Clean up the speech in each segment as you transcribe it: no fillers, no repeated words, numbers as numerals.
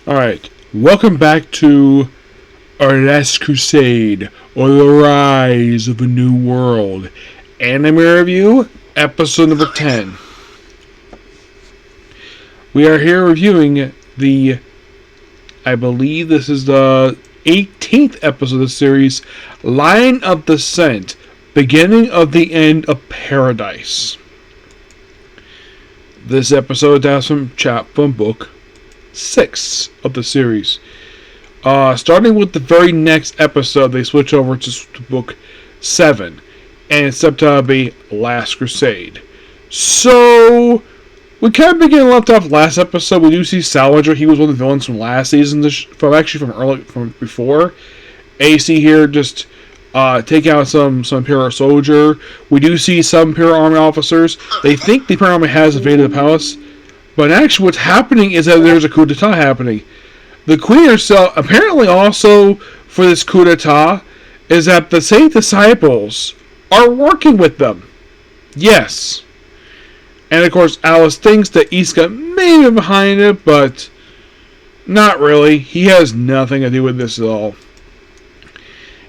Alright, welcome back to our last Crusade, or the Rise of a New World. Anime review, episode number 10. We are here reviewing I believe this is the 18th episode of the series, Line of Descent, Beginning of the End of Paradise. This episode has from book 6 of the series. Starting with the very next episode, they switch over to book 7, and it's up to be Last Crusade. So, we kind of begin left off last episode. We do see Salvager. He was one of the villains from last season, from before. AC here just take out some Imperial soldier. We do see some Imperial Army officers. They think the Imperial Army has invaded the palace, but actually what's happening is that there's a coup d'etat happening. The Queen herself, apparently also for this coup d'etat, is that the Saint Disciples are working with them. Yes. And of course, Alice thinks that Iska may be behind it, but not really. He has nothing to do with this at all.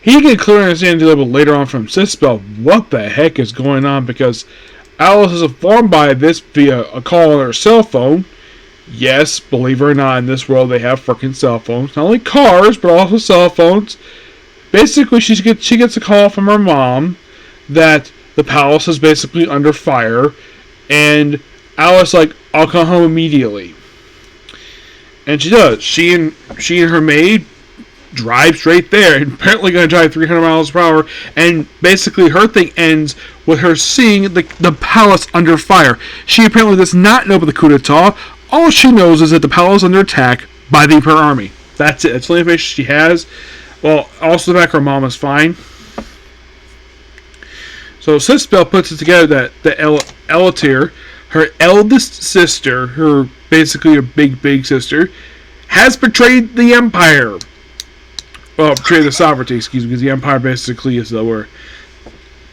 He can clearly understand a little bit later on from Sispel what the heck is going on, because Alice is informed by this via a call on her cell phone. Yes, believe it or not, in this world they have freaking cell phones. Not only cars, but also cell phones. Basically, she gets a call from her mom that the palace is basically under fire, and Alice like, I'll come home immediately. And she does. She and her maid drive straight there, and apparently going to drive 300 miles per hour, and basically her thing ends with her seeing the palace under fire. She apparently does not know about the coup d'etat. All she knows is that the palace is under attack by the Imperial Army. That's it. That's the only information she has. Well, also the fact her mom is fine. So Sispel puts it together that the Elatir, her eldest sister, basically her big sister, has betrayed the Empire. Well, betrayed the sovereignty, excuse me, because the Empire basically is where,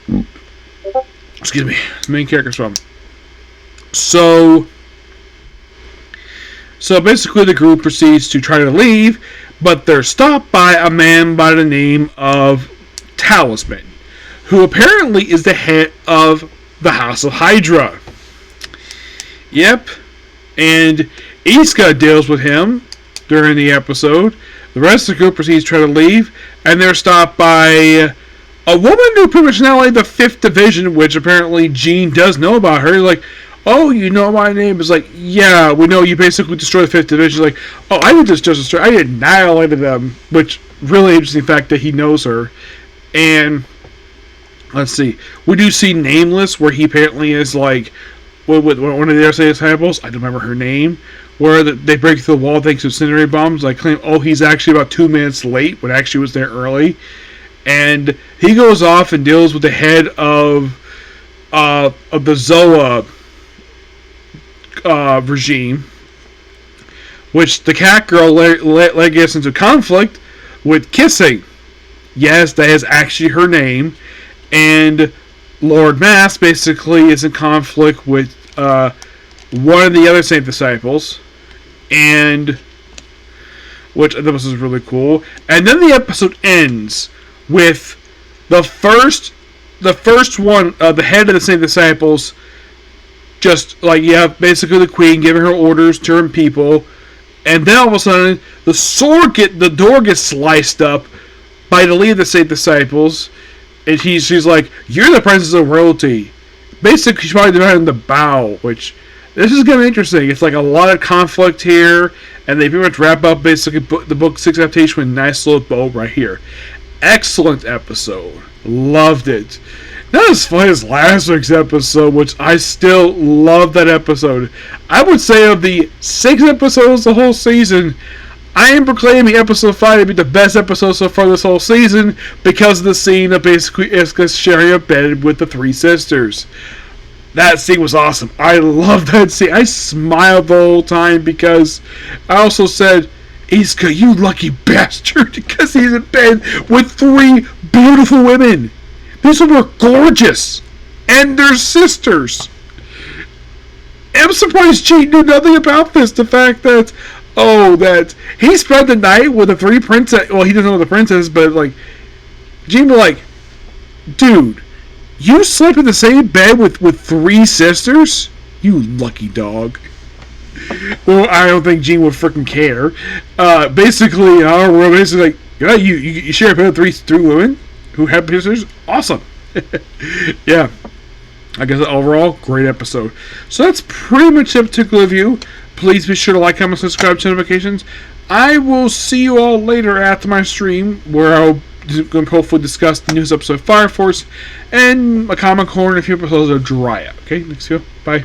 the main character's from. So basically the group proceeds to try to leave, but they're stopped by a man by the name of Talisman, who apparently is the head of the House of Hydra. Yep, and Iska deals with him during the episode. The rest of the group proceeds to try to leave, and they're stopped by a woman who pretty much now like the 5th Division, which apparently Jean does know about her. Like, oh, you know my name? Is like, yeah, we know you basically destroyed the 5th Division. Like, oh, I didn't just destroy, I annihilated them, which really interesting fact that he knows her. And let's see, we do see Nameless, where he apparently is like, with one of the other examples, I don't remember her name, where they break through the wall thanks to incendiary bombs. Like, claim, oh, he's actually about 2 minutes late, when actually was there early. And he goes off and deals with the head of the Zoa regime, which the cat girl led us into conflict with Kissing. Yes, that is actually her name. And Lord Mass basically is in conflict with one of the other Saint Disciples, and which this is really cool. And then the episode ends with the first one, the head of the Saint Disciples, just like, yeah, basically the Queen giving her orders to her people, and then all of a sudden the door gets sliced up by the leader of the Saint Disciples, and she's like, you're the princess of royalty. Basically, she's probably demanding the bow, which, this is going to be interesting. It's like a lot of conflict here, and they pretty much wrap up basically the book 6 adaptation with a nice little bow right here. Excellent episode. Loved it. Not as fun as last week's episode, which I still love that episode. I would say of the 6 episodes the whole season, I am proclaiming episode 5 to be the best episode so far this whole season, because of the scene of basically Iska sharing a bed with the 3 sisters. That scene was awesome. I love that scene. I smiled the whole time, because I also said, Iska, you lucky bastard, because he's in bed with 3 beautiful women. These women are gorgeous, and they're sisters. I'm surprised Jean knew nothing about this. The fact that Oh, that he spent the night with the three princess. Well, he doesn't know the princess, but like, Gene was like, dude, you slept in the same bed with three sisters? You lucky dog. Well, I don't think Gene would freaking care. Basically, we're basically like, yeah, you share a bed with three women who have sisters? Awesome. Yeah. I guess overall, great episode. So that's pretty much a particular review. Please be sure to like, comment, subscribe to notifications. I will see you all later after my stream, where I'll hopefully discuss the newest episode of Fire Force and a Comic Corner and a few episodes of Dry Up. Okay, next video. Bye.